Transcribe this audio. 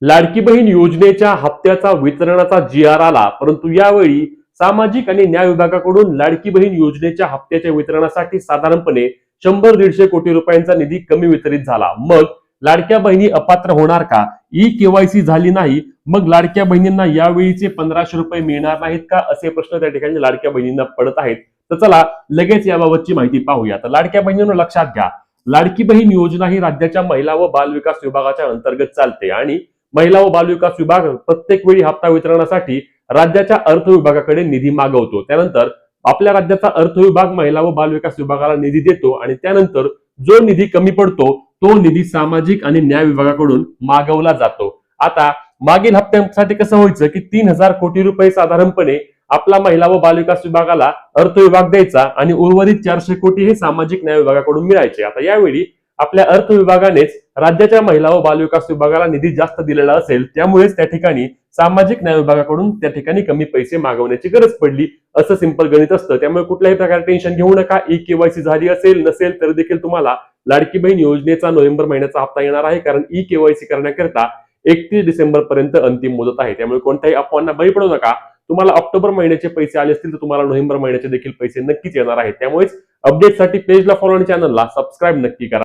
लाडकी बहीण योजनेच्या हप्त्याचा वितरणाचा जी.आर. आला, परंतु यावेळी सामाजिक आणि न्याय विभागाकडून लाडकी बहीण योजनेच्या हप्त्याच्या वितरणासाठी साधारणपणे 100-150 कोटी रुपयांचा निधी कमी वितरित झाला. मग लाडक्या बहिणी अपात्र होणार का? ई-केवायसी झाली नाही, मग लाडक्या बहिणींना यावेळीचे 1500 रुपये मिळणार नाहीत का? असे प्रश्न त्या ठिकाणी लाडक्या बहिणींना पडत आहेत. तर चला लगेच याबाबतची माहिती पाहूया. तर लाडक्या बहिणींनो लक्षात घ्या, लाडकी बहीण योजना ही राज्याच्या महिला व बाल विकास विभागाच्या अंतर्गत चालते आणि महिला व बाल विकास विभाग प्रत्येक वेळी हप्ता वितरणासाठी राज्याच्या अर्थ विभागाकडे निधी मागवतो. त्यानंतर आपल्या राज्याचा अर्थ विभाग महिला व बाल विकास विभागाला निधी देतो आणि त्यानंतर जो निधी कमी पडतो तो निधी सामाजिक आणि न्याय विभागाकडून मागवला जातो. आता मागील हप्त्यासाठी कसं व्हायचं की 3000 कोटी रुपये साधारणपणे आपला महिला व बाल विकास विभागाला अर्थ विभाग द्यायचा आणि उर्वरित 400 कोटी हे सामाजिक न्याय विभागाकडून मिळायचे. आता यावेळी आपल्या अर्थ विभागानेच राज्याच्या महिला व बाल विकास विभागाला निधी जास्त दिलेला असेल, त्यामुळेच त्या ठिकाणी सामाजिक न्याय विभागाकडून त्या ठिकाणी कमी पैसे मागवण्याची गरज पडली. असं सिंपल गणित असतं. त्यामुळे कुठल्याही प्रकारे टेन्शन घेऊ नका. ई-केवायसी झाली असेल नसेल तर देखील तुम्हाला लाडकी बहीण योजनेचा नोव्हेंबर महिन्याचा हप्ता येणार आहे, कारण ई-केवायसी करण्याकरिता 31 डिसेंबर पर्यंत अंतिम मुदत आहे. त्यामुळे कोणत्याही अफवांना बळी पडू नका. तुम्हाला ऑक्टोबर महिन्याचे पैसे आले असतील तर तुम्हाला नोव्हेंबर महिन्याचे देखील पैसे नक्कीच येणार आहेत. त्यामुळेच अपडेटसाठी पेजला फॉलो आणि चॅनलला सबस्क्राईब नक्की करा.